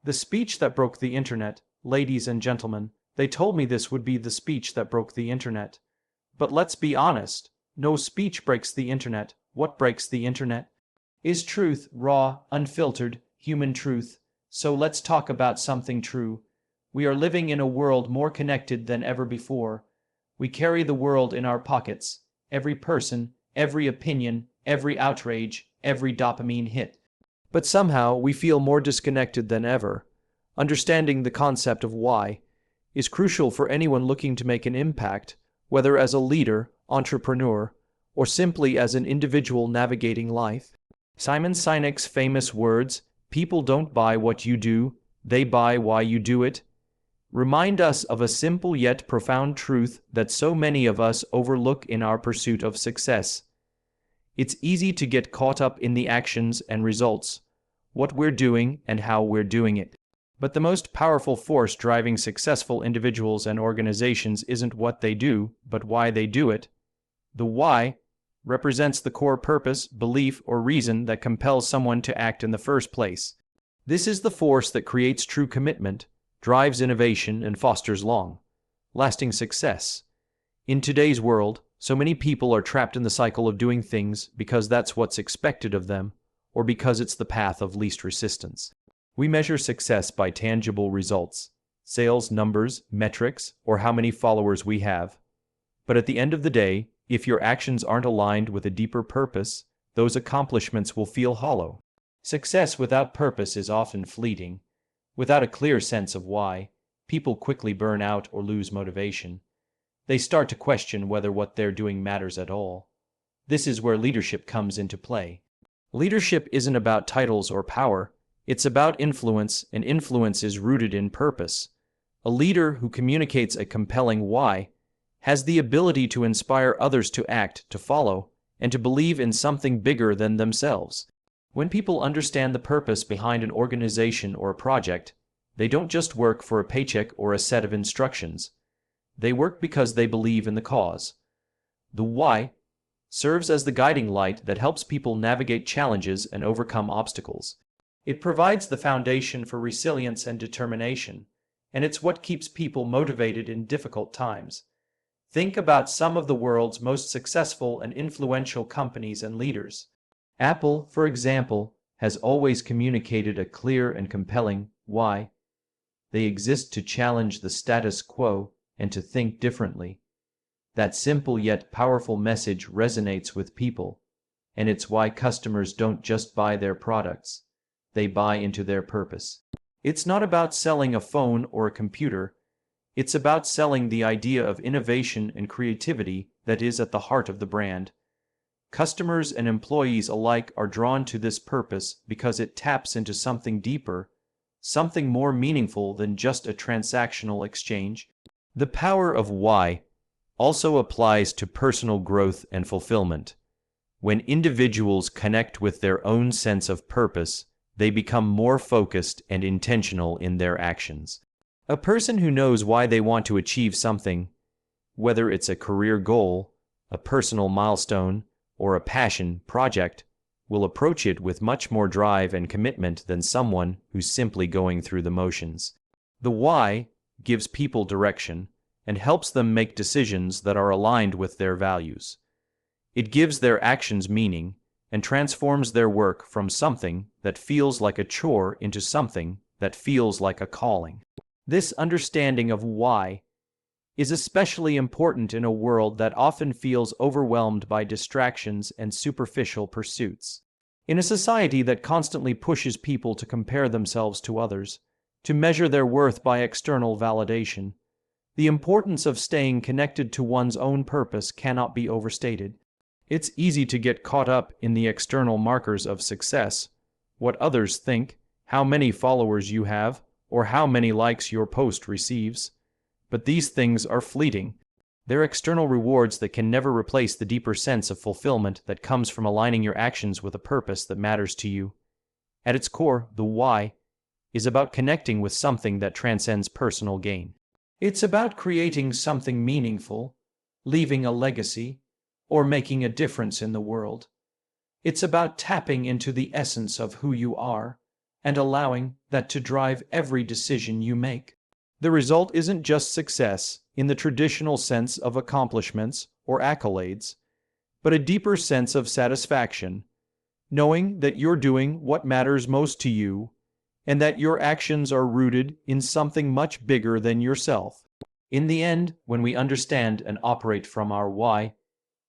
The speech that broke the internet, ladies and gentlemen, they told me this would be the speech that broke the internet. But let's be honest, no speech breaks the internet. What breaks the internet is truth, raw, unfiltered, human truth. So let's talk about something true. We are living in a world more connected than ever before. We carry the world in our pockets. Every person, every opinion, every outrage, every dopamine hit. But somehow we feel more disconnected than ever. Understanding the concept of why is crucial for anyone looking to make an impact, whether as a leader, entrepreneur, or simply as an individual navigating life. Simon Sinek's famous words, "People don't buy what you do, they buy why you do it," remind us of a simple yet profound truth that so many of us overlook in our pursuit of success. It's easy to get caught up in the actions and results, what we're doing and how we're doing it. But the most powerful force driving successful individuals and organizations isn't what they do, but why they do it. The why represents the core purpose, belief, or reason that compels someone to act in the first place. This is the force that creates true commitment, drives innovation, and fosters long-lasting success. In today's world, so many people are trapped in the cycle of doing things because that's what's expected of them, or because it's the path of least resistance. We measure success by tangible results, sales numbers, metrics, or how many followers we have. But at the end of the day, if your actions aren't aligned with a deeper purpose, those accomplishments will feel hollow. Success without purpose is often fleeting. Without a clear sense of why, people quickly burn out or lose motivation. They start to question whether what they're doing matters at all. This is where leadership comes into play. Leadership isn't about titles or power. It's about influence, and influence is rooted in purpose. A leader who communicates a compelling why has the ability to inspire others to act, to follow, and to believe in something bigger than themselves. When people understand the purpose behind an organization or a project, they don't just work for a paycheck or a set of instructions. They work because they believe in the cause. The why serves as the guiding light that helps people navigate challenges and overcome obstacles. It provides the foundation for resilience and determination, and it's what keeps people motivated in difficult times. Think about some of the world's most successful and influential companies and leaders. Apple, for example, has always communicated a clear and compelling why. They exist to challenge the status quo and to think differently. That simple yet powerful message resonates with people, and it's why customers don't just buy their products, they buy into their purpose. It's not about selling a phone or a computer, it's about selling the idea of innovation and creativity that is at the heart of the brand. Customers and employees alike are drawn to this purpose because it taps into something deeper, something more meaningful than just a transactional exchange. The power of why also applies to personal growth and fulfillment. When individuals connect with their own sense of purpose, they become more focused and intentional in their actions. A person who knows why they want to achieve something, whether it's a career goal, a personal milestone, or a passion project, will approach it with much more drive and commitment than someone who's simply going through the motions. The why gives people direction and helps them make decisions that are aligned with their values. It gives their actions meaning and transforms their work from something that feels like a chore into something that feels like a calling. This understanding of why is especially important in a world that often feels overwhelmed by distractions and superficial pursuits. In a society that constantly pushes people to compare themselves to others, to measure their worth by external validation, the importance of staying connected to one's own purpose cannot be overstated. It's easy to get caught up in the external markers of success, what others think, how many followers you have, or how many likes your post receives. But these things are fleeting. They're external rewards that can never replace the deeper sense of fulfillment that comes from aligning your actions with a purpose that matters to you. At its core, the why is about connecting with something that transcends personal gain. It's about creating something meaningful, leaving a legacy, or making a difference in the world. It's about tapping into the essence of who you are, and allowing that to drive every decision you make. The result isn't just success in the traditional sense of accomplishments or accolades, but a deeper sense of satisfaction, knowing that you're doing what matters most to you and that your actions are rooted in something much bigger than yourself. In the end, when we understand and operate from our why,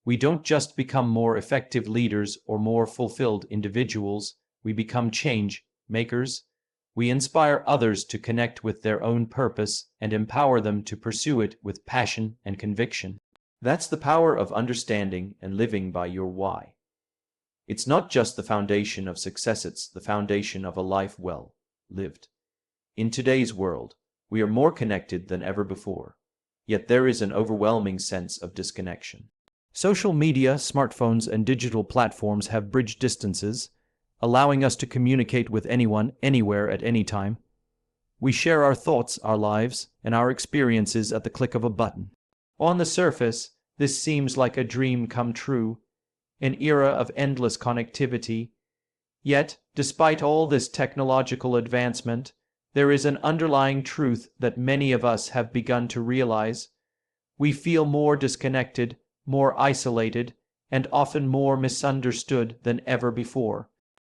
we don't just become more effective leaders or more fulfilled individuals, we become change makers. We inspire others to connect with their own purpose and empower them to pursue it with passion and conviction. That's the power of understanding and living by your why. It's not just the foundation of success, it's the foundation of a life well lived. In today's world, we are more connected than ever before, yet there is an overwhelming sense of disconnection. Social media, smartphones, and digital platforms have bridged distances, allowing us to communicate with anyone, anywhere, at any time. We share our thoughts, our lives, and our experiences at the click of a button. On the surface, this seems like a dream come true, an era of endless connectivity. Yet, despite all this technological advancement, there is an underlying truth that many of us have begun to realize. We feel more disconnected, more isolated, and often more misunderstood than ever before.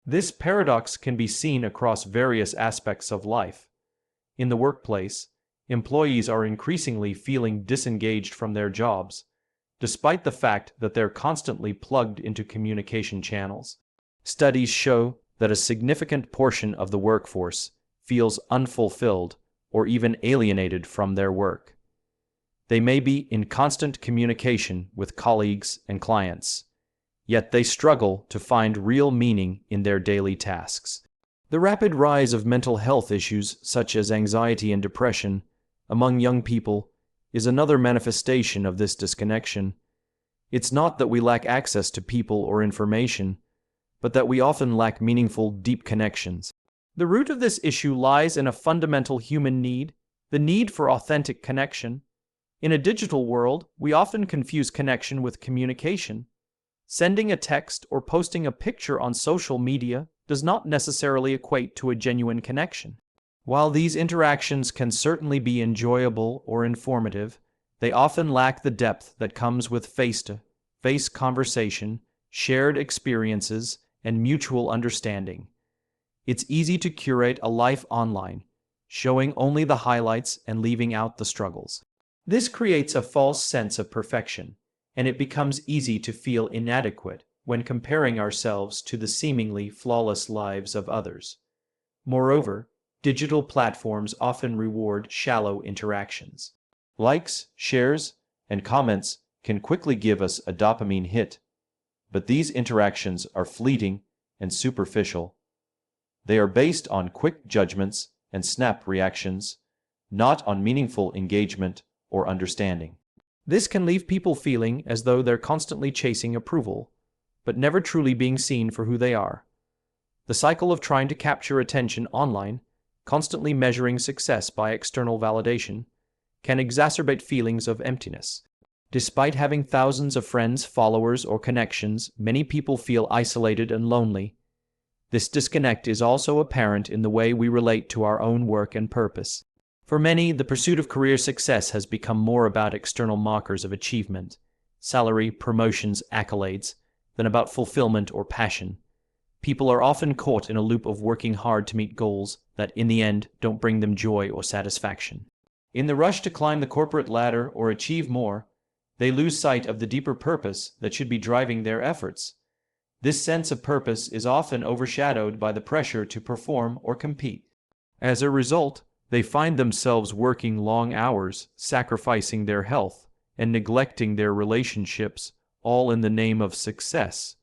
This paradox can be seen across various aspects of life. In the workplace, employees are increasingly feeling disengaged from their jobs, despite the fact that they're constantly plugged into communication channels. Studies show that a significant portion of the workforce feels unfulfilled or even alienated from their work. They may be in constant communication with colleagues and clients, yet they struggle to find real meaning in their daily tasks. The rapid rise of mental health issues such as anxiety and depression among young people is another manifestation of this disconnection. It's not that we lack access to people or information, but that we often lack meaningful, deep connections. The root of this issue lies in a fundamental human need, the need for authentic connection. In a digital world, we often confuse connection with communication. Sending a text or posting a picture on social media does not necessarily equate to a genuine connection. While these interactions can certainly be enjoyable or informative, they often lack the depth that comes with face-to-face conversation, shared experiences, and mutual understanding. It's easy to curate a life online, showing only the highlights and leaving out the struggles. This creates a false sense of perfection, and it becomes easy to feel inadequate when comparing ourselves to the seemingly flawless lives of others. Moreover, digital platforms often reward shallow interactions. Likes, shares, and comments can quickly give us a dopamine hit, but these interactions are fleeting and superficial. They are based on quick judgments and snap reactions, not on meaningful engagement or understanding. This can leave people feeling as though they're constantly chasing approval, but never truly being seen for who they are. The cycle of trying to capture attention online, constantly measuring success by external validation, can exacerbate feelings of emptiness. Despite having thousands of friends, followers, or connections, many people feel isolated and lonely. This disconnect is also apparent in the way we relate to our own work and purpose. For many, the pursuit of career success has become more about external markers of achievement, salary, promotions, accolades, than about fulfillment or passion. People are often caught in a loop of working hard to meet goals that, in the end, don't bring them joy or satisfaction. In the rush to climb the corporate ladder or achieve more, they lose sight of the deeper purpose that should be driving their efforts. This sense of purpose is often overshadowed by the pressure to perform or compete. As a result, they find themselves working long hours, sacrificing their health, and neglecting their relationships, all in the name of success.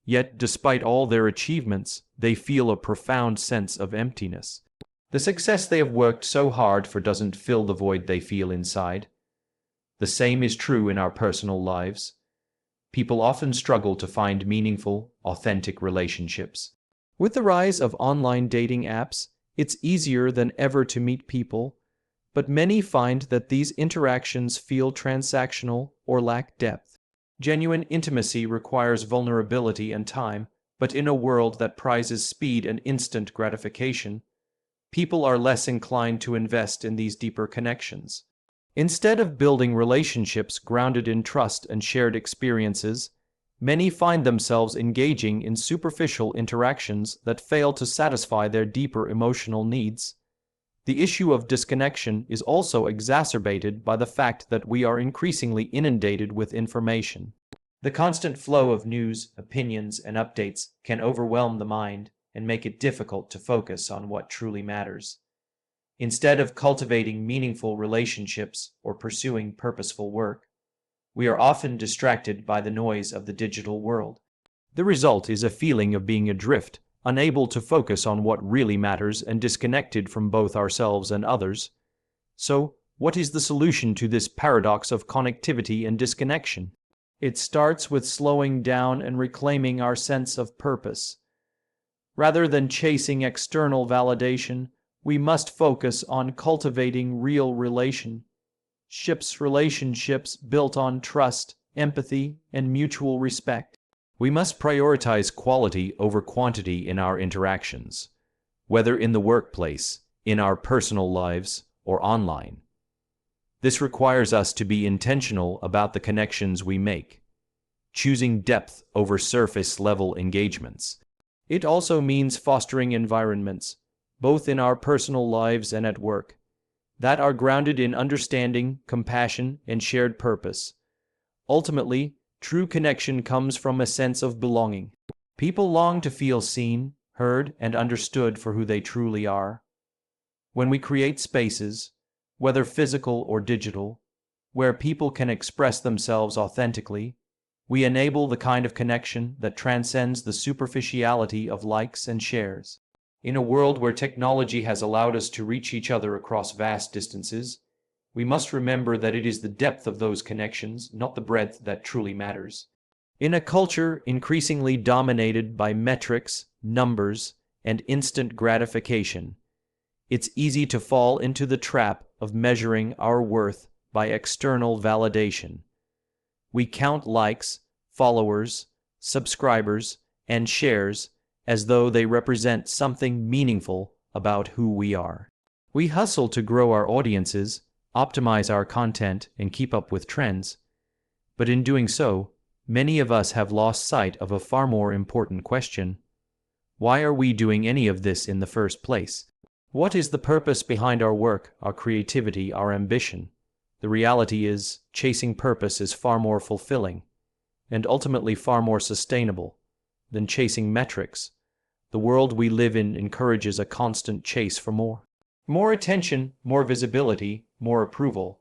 Yet, despite all their achievements, they feel a profound sense of emptiness. The success they have worked so hard for doesn't fill the void they feel inside. The same is true in our personal lives. People often struggle to find meaningful, authentic relationships. With the rise of online dating apps, it's easier than ever to meet people, but many find that these interactions feel transactional or lack depth. Genuine intimacy requires vulnerability and time, But in a world that prizes speed and instant gratification, people are less inclined to invest in these deeper connections. Instead of building relationships grounded in trust and shared experiences, many find themselves engaging in superficial interactions that fail to satisfy their deeper emotional needs. The issue of disconnection is also exacerbated by the fact that we are increasingly inundated with information. The constant flow of news, opinions, and updates can overwhelm the mind and make it difficult to focus on what truly matters. Instead of cultivating meaningful relationships or pursuing purposeful work, we are often distracted by the noise of the digital world. The result is a feeling of being adrift, unable to focus on what really matters and disconnected from both ourselves and others. So, what is the solution to this paradox of connectivity and disconnection? It starts with slowing down and reclaiming our sense of purpose. Rather than chasing external validation, we must focus on cultivating real relationships built on trust, empathy, and mutual respect. We must prioritize quality over quantity in our interactions, whether in the workplace, in our personal lives, or online. This requires us to be intentional about the connections we make, choosing depth over surface-level engagements. It also means fostering environments, both in our personal lives and at work, that are grounded in understanding, compassion, and shared purpose. Ultimately, true connection comes from a sense of belonging. People long to feel seen, heard, and understood for who they truly are. When we create spaces, whether physical or digital, where people can express themselves authentically, we enable the kind of connection that transcends the superficiality of likes and shares. In a world where technology has allowed us to reach each other across vast distances, we must remember that it is the depth of those connections, not the breadth, that truly matters. In a culture increasingly dominated by metrics, numbers, and instant gratification, it's easy to fall into the trap of measuring our worth by external validation. We count likes, followers, subscribers, and shares as though they represent something meaningful about who we are. We hustle to grow our audiences, optimize our content, and keep up with trends. But in doing so, many of us have lost sight of a far more important question. Why are we doing any of this in the first place? What is the purpose behind our work, our creativity, our ambition? The reality is, chasing purpose is far more fulfilling, and ultimately far more sustainable, than chasing metrics. The world we live in encourages a constant chase for more. More attention, more visibility, more approval.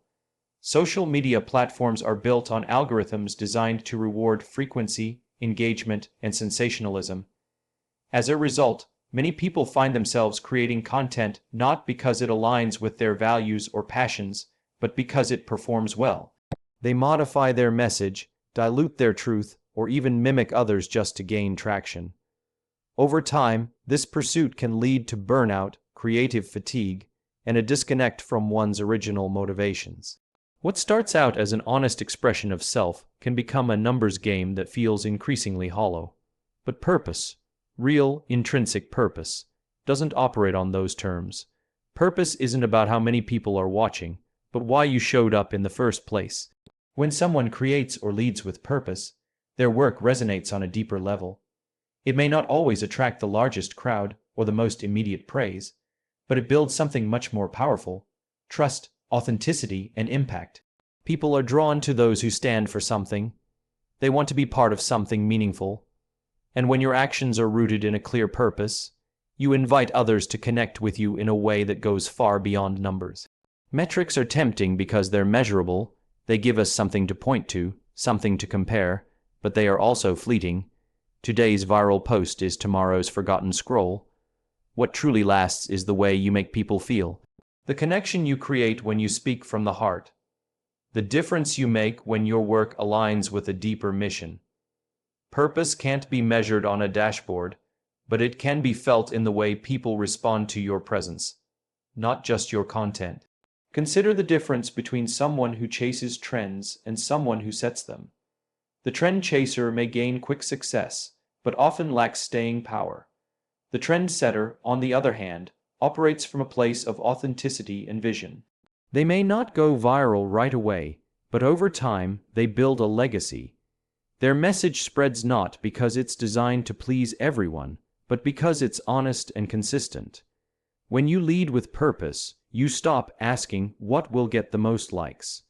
Social media platforms are built on algorithms designed to reward frequency, engagement, and sensationalism. As a result, many people find themselves creating content not because it aligns with their values or passions, but because it performs well. They modify their message, dilute their truth, or even mimic others just to gain traction. Over time, this pursuit can lead to burnout, creative fatigue, and a disconnect from one's original motivations. What starts out as an honest expression of self can become a numbers game that feels increasingly hollow. But purpose, real, intrinsic purpose, doesn't operate on those terms. Purpose isn't about how many people are watching, but why you showed up in the first place. When someone creates or leads with purpose, their work resonates on a deeper level. It may not always attract the largest crowd or the most immediate praise, but it builds something much more powerful: trust, authenticity, and impact. People are drawn to those who stand for something. They want to be part of something meaningful. And when your actions are rooted in a clear purpose, you invite others to connect with you in a way that goes far beyond numbers. Metrics are tempting because they're measurable. They give us something to point to, something to compare, but they are also fleeting. Today's viral post is tomorrow's forgotten scroll. What truly lasts is the way you make people feel, the connection you create when you speak from the heart, the difference you make when your work aligns with a deeper mission. Purpose can't be measured on a dashboard, but it can be felt in the way people respond to your presence, not just your content. Consider the difference between someone who chases trends and someone who sets them. The trend chaser may gain quick success, but often lacks staying power. The trendsetter, on the other hand, operates from a place of authenticity and vision. They may not go viral right away, but over time they build a legacy. Their message spreads not because it's designed to please everyone, but because it's honest and consistent. When you lead with purpose, you stop asking what will get the most likes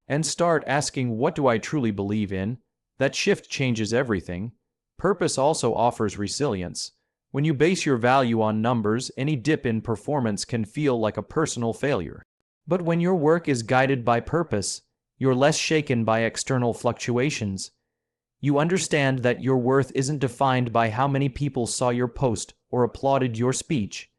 and start asking what do I truly believe in. That shift changes everything. Purpose also offers resilience. When you base your value on numbers, any dip in performance can feel like a personal failure. But when your work is guided by purpose, you're less shaken by external fluctuations. You understand that your worth isn't defined by how many people saw your post or applauded your speech,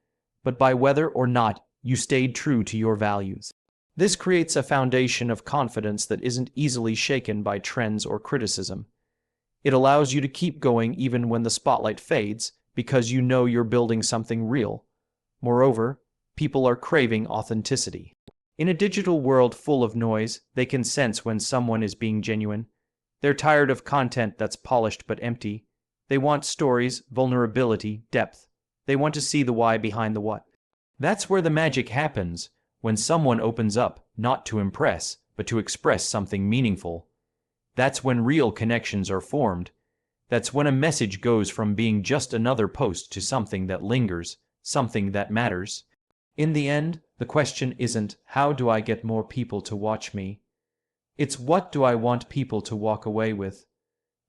but by whether or not you stayed true to your values. This creates a foundation of confidence that isn't easily shaken by trends or criticism. It allows you to keep going even when the spotlight fades, because you know you're building something real. Moreover, people are craving authenticity. In a digital world full of noise, they can sense when someone is being genuine. They're tired of content that's polished but empty. They want stories, vulnerability, depth. They want to see the why behind the what. That's where the magic happens, when someone opens up, not to impress, but to express something meaningful. That's when real connections are formed. That's when a message goes from being just another post to something that lingers, something that matters. In the end, the question isn't, how do I get more people to watch me? It's, what do I want people to walk away with?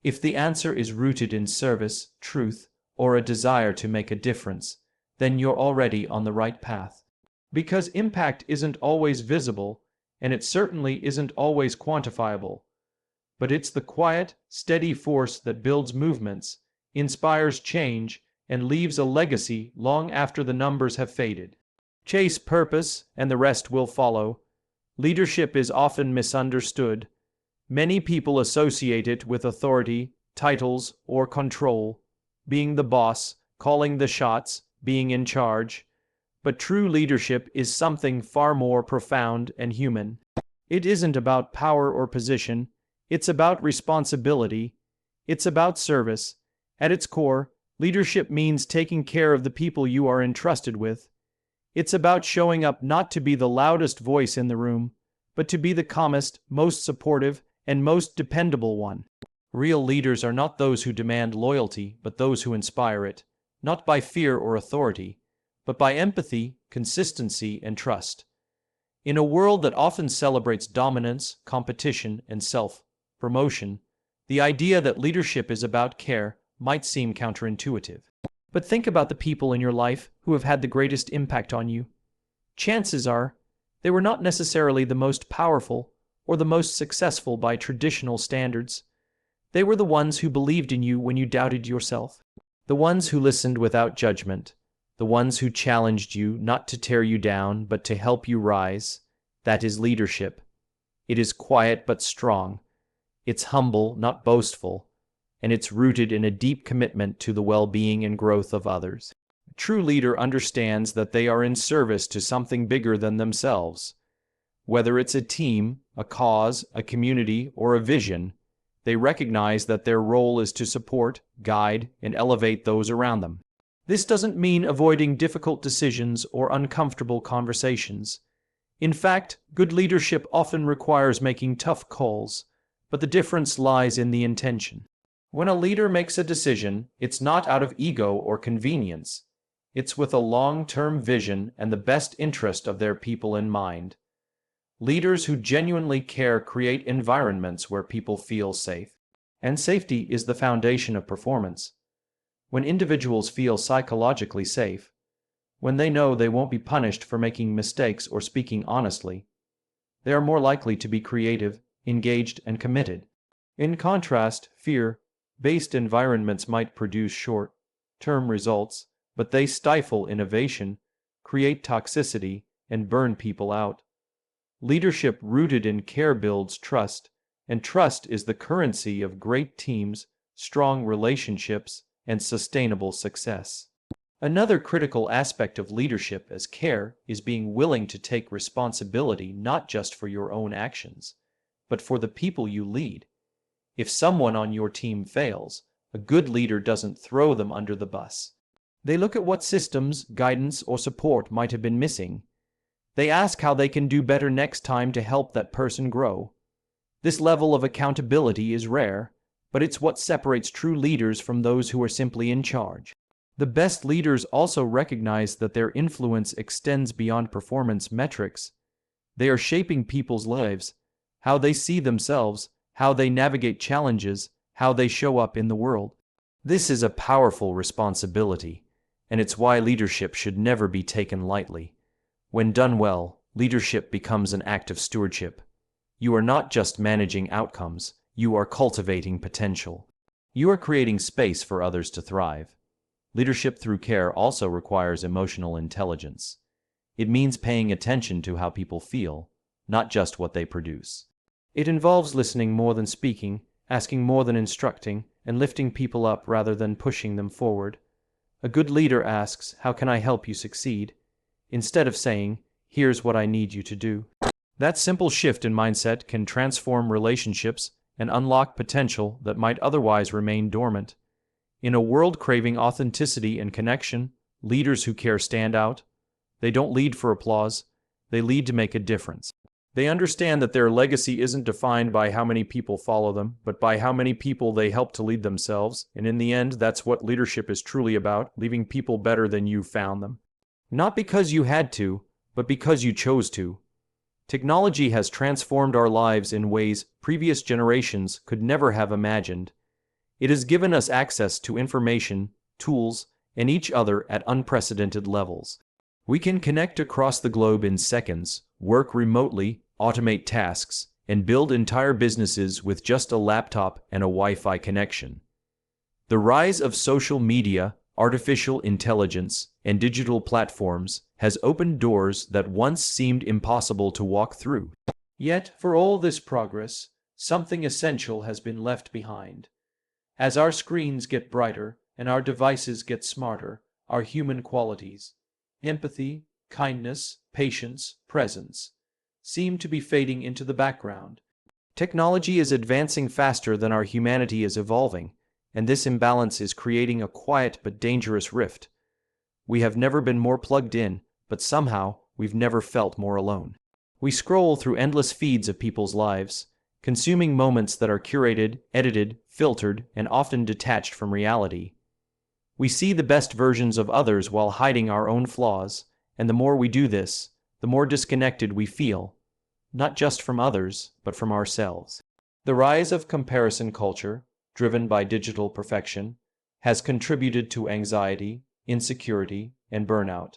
If the answer is rooted in service, truth, or a desire to make a difference, then you're already on the right path. Because impact isn't always visible, and it certainly isn't always quantifiable. But it's the quiet, steady force that builds movements, inspires change, and leaves a legacy long after the numbers have faded. Chase purpose, and the rest will follow. Leadership is often misunderstood. Many people associate it with authority, titles, or control, being the boss, calling the shots, being in charge. But true leadership is something far more profound and human. It isn't about power or position. It's about responsibility. It's about service. At its core, leadership means taking care of the people you are entrusted with. It's about showing up not to be the loudest voice in the room, but to be the calmest, most supportive, and most dependable one. Real leaders are not those who demand loyalty, but those who inspire it, not by fear or authority, but by empathy, consistency, and trust. In a world that often celebrates dominance, competition, and self-promotion, the idea that leadership is about care might seem counterintuitive. But think about the people in your life who have had the greatest impact on you. Chances are, they were not necessarily the most powerful or the most successful by traditional standards. They were the ones who believed in you when you doubted yourself. The ones who listened without judgment. The ones who challenged you not to tear you down, but to help you rise. That is leadership. It is quiet but strong. It's humble, not boastful. And it's rooted in a deep commitment to the well-being and growth of others. A true leader understands that they are in service to something bigger than themselves. Whether it's a team, a cause, a community, or a vision, they recognize that their role is to support, guide, and elevate those around them. This doesn't mean avoiding difficult decisions or uncomfortable conversations. In fact, good leadership often requires making tough calls, but the difference lies in the intention. When a leader makes a decision, it's not out of ego or convenience. It's with a long-term vision and the best interest of their people in mind. Leaders who genuinely care create environments where people feel safe. And safety is the foundation of performance. When individuals feel psychologically safe, when they know they won't be punished for making mistakes or speaking honestly, they are more likely to be creative, engaged, and committed. In contrast, fear-based environments might produce short-term results, but they stifle innovation, create toxicity, and burn people out. Leadership rooted in care builds trust, and trust is the currency of great teams, strong relationships, and sustainable success. Another critical aspect of leadership as care is being willing to take responsibility not just for your own actions, but for the people you lead. If someone on your team fails, A good leader doesn't throw them under the bus. They look at what systems, guidance, or support might have been missing. They ask how they can do better next time to help that person grow. This level of accountability is rare, but it's what separates true leaders from those who are simply in charge. The best leaders also recognize that their influence extends beyond performance metrics. They are shaping people's lives, how they see themselves, how they navigate challenges, how they show up in the world. This is a powerful responsibility, and it's why leadership should never be taken lightly. When done well, leadership becomes an act of stewardship. You are not just managing outcomes, you are cultivating potential. You are creating space for others to thrive. Leadership through care also requires emotional intelligence. It means paying attention to how people feel, not just what they produce. It involves listening more than speaking, asking more than instructing, and lifting people up rather than pushing them forward. A good leader asks, "How can I help you succeed?" instead of saying, "Here's what I need you to do." That simple shift in mindset can transform relationships and unlock potential that might otherwise remain dormant. In a world craving authenticity and connection, leaders who care stand out. They don't lead for applause, they lead to make a difference. They understand that their legacy isn't defined by how many people follow them, but by how many people they help to lead themselves, and in the end, that's what leadership is truly about, leaving people better than you found them. Not because you had to, but because you chose to. Technology has transformed our lives in ways previous generations could never have imagined. It has given us access to information, tools, and each other at unprecedented levels. We can connect across the globe in seconds, work remotely, automate tasks, and build entire businesses with just a laptop and a Wi-Fi connection. The rise of social media, artificial intelligence, and digital platforms has opened doors that once seemed impossible to walk through. Yet, for all this progress, something essential has been left behind. As our screens get brighter and our devices get smarter, our human qualities, empathy, kindness, patience, presence, seem to be fading into the background. Technology is advancing faster than our humanity is evolving, and this imbalance is creating a quiet but dangerous rift. We have never been more plugged in, but somehow we've never felt more alone. We scroll through endless feeds of people's lives, consuming moments that are curated, edited, filtered, and often detached from reality. We see the best versions of others while hiding our own flaws, and the more we do this, the more disconnected we feel, not just from others, but from ourselves. The rise of comparison culture, driven by digital perfection, has contributed to anxiety, insecurity, and burnout.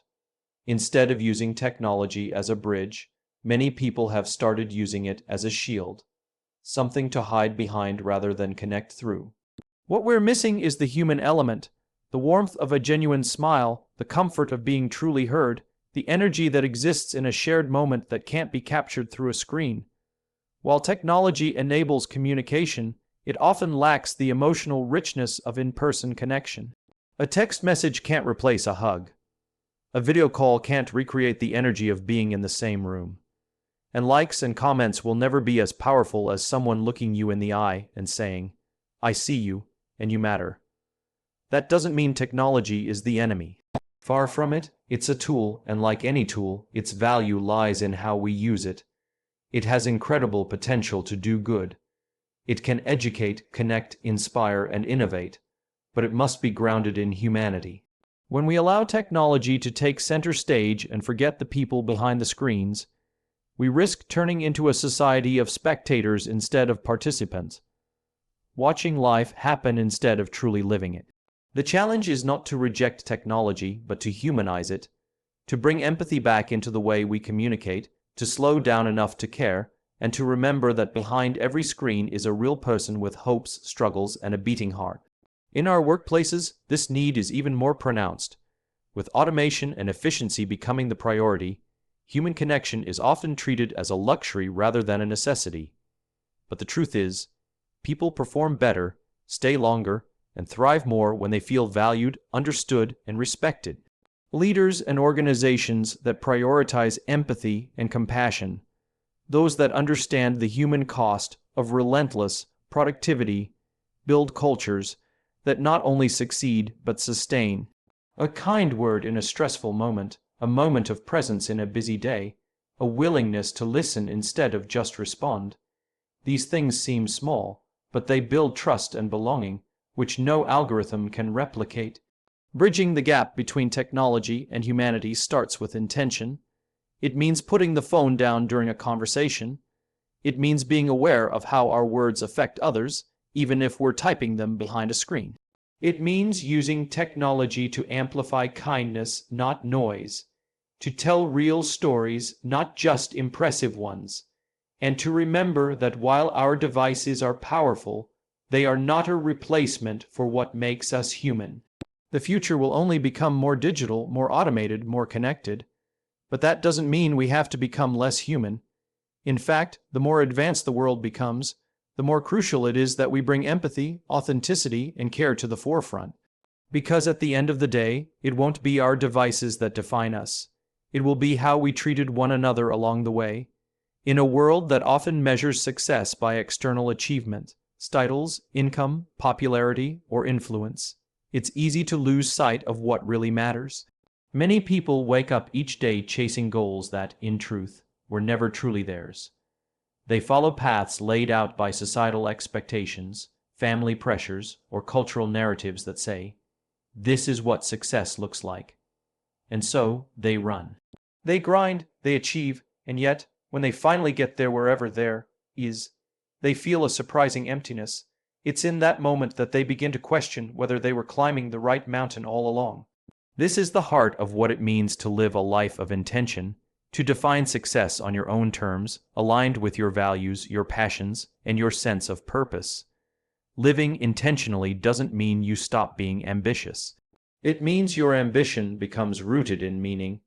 Instead of using technology as a bridge, many people have started using it as a shield, something to hide behind rather than connect through. What we're missing is the human element, the warmth of a genuine smile, the comfort of being truly heard, the energy that exists in a shared moment that can't be captured through a screen. While technology enables communication, it often lacks the emotional richness of in-person connection. A text message can't replace a hug. A video call can't recreate the energy of being in the same room. And likes and comments will never be as powerful as someone looking you in the eye and saying, "I see you, and you matter." That doesn't mean technology is the enemy. Far from it, it's a tool, and like any tool, its value lies in how we use it. It has incredible potential to do good. It can educate, connect, inspire, and innovate, but it must be grounded in humanity. When we allow technology to take center stage and forget the people behind the screens, we risk turning into a society of spectators instead of participants, watching life happen instead of truly living it. The challenge is not to reject technology, but to humanize it, to bring empathy back into the way we communicate, to slow down enough to care, and to remember that behind every screen is a real person with hopes, struggles, and a beating heart. In our workplaces, this need is even more pronounced. With automation and efficiency becoming the priority, human connection is often treated as a luxury rather than a necessity. But the truth is, people perform better, stay longer, and thrive more when they feel valued, understood, and respected. Leaders and organizations that prioritize empathy and compassion, those that understand the human cost of relentless productivity, build cultures that not only succeed but sustain. A kind word in a stressful moment, a moment of presence in a busy day, a willingness to listen instead of just respond. These things seem small, but they build trust and belonging, which no algorithm can replicate. Bridging the gap between technology and humanity starts with intention. It means putting the phone down during a conversation. It means being aware of how our words affect others, even if we're typing them behind a screen. It means using technology to amplify kindness, not noise, to tell real stories, not just impressive ones, and to remember that while our devices are powerful, they are not a replacement for what makes us human. The future will only become more digital, more automated, more connected, but that doesn't mean we have to become less human. In fact, the more advanced the world becomes, the more crucial it is that we bring empathy, authenticity, and care to the forefront. Because at the end of the day, it won't be our devices that define us. It will be how we treated one another along the way. In a world that often measures success by external achievement, titles, income, popularity, or influence, it's easy to lose sight of what really matters. Many people wake up each day chasing goals that, in truth, were never truly theirs. They follow paths laid out by societal expectations, family pressures, or cultural narratives that say, "This is what success looks like." And so, they run. They grind, they achieve, and yet, when they finally get there, wherever there is, they feel a surprising emptiness. It's in that moment that they begin to question whether they were climbing the right mountain all along. This is the heart of what it means to live a life of intention, to define success on your own terms, aligned with your values, your passions, and your sense of purpose. Living intentionally doesn't mean you stop being ambitious. It means your ambition becomes rooted in meaning.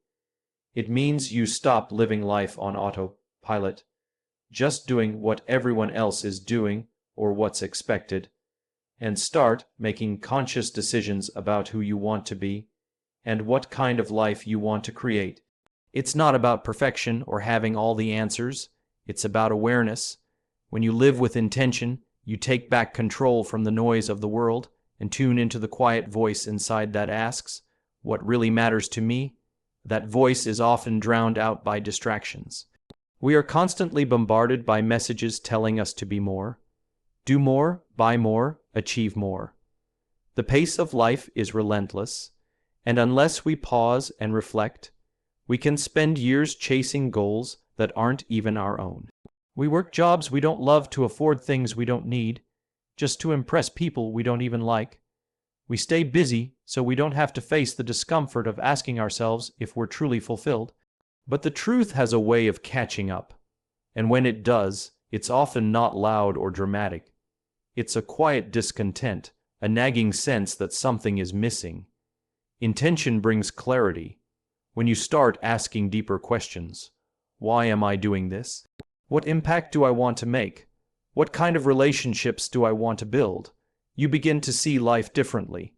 It means you stop living life on autopilot, just doing what everyone else is doing or what's expected, and start making conscious decisions about who you want to be and what kind of life you want to create. It's not about perfection or having all the answers. It's about awareness. When you live with intention, you take back control from the noise of the world and tune into the quiet voice inside that asks, "What really matters to me?" That voice is often drowned out by distractions. We are constantly bombarded by messages telling us to be more. Do more, buy more, achieve more. The pace of life is relentless, and unless we pause and reflect, we can spend years chasing goals that aren't even our own. We work jobs we don't love to afford things we don't need, just to impress people we don't even like. We stay busy so we don't have to face the discomfort of asking ourselves if we're truly fulfilled. But the truth has a way of catching up, and when it does, it's often not loud or dramatic. It's a quiet discontent, a nagging sense that something is missing. Intention brings clarity. When you start asking deeper questions, why am I doing this? What impact do I want to make? What kind of relationships do I want to build? You begin to see life differently.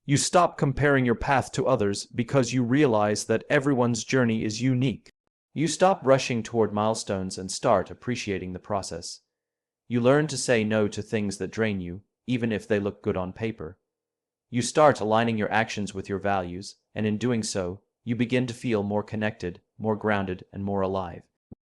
You stop comparing your path to others because you realize that everyone's journey is unique. You stop rushing toward milestones and start appreciating the process. You learn to say no to things that drain you, even if they look good on paper. You start aligning your actions with your values, and in doing so, you begin to feel more connected, more grounded, and more alive.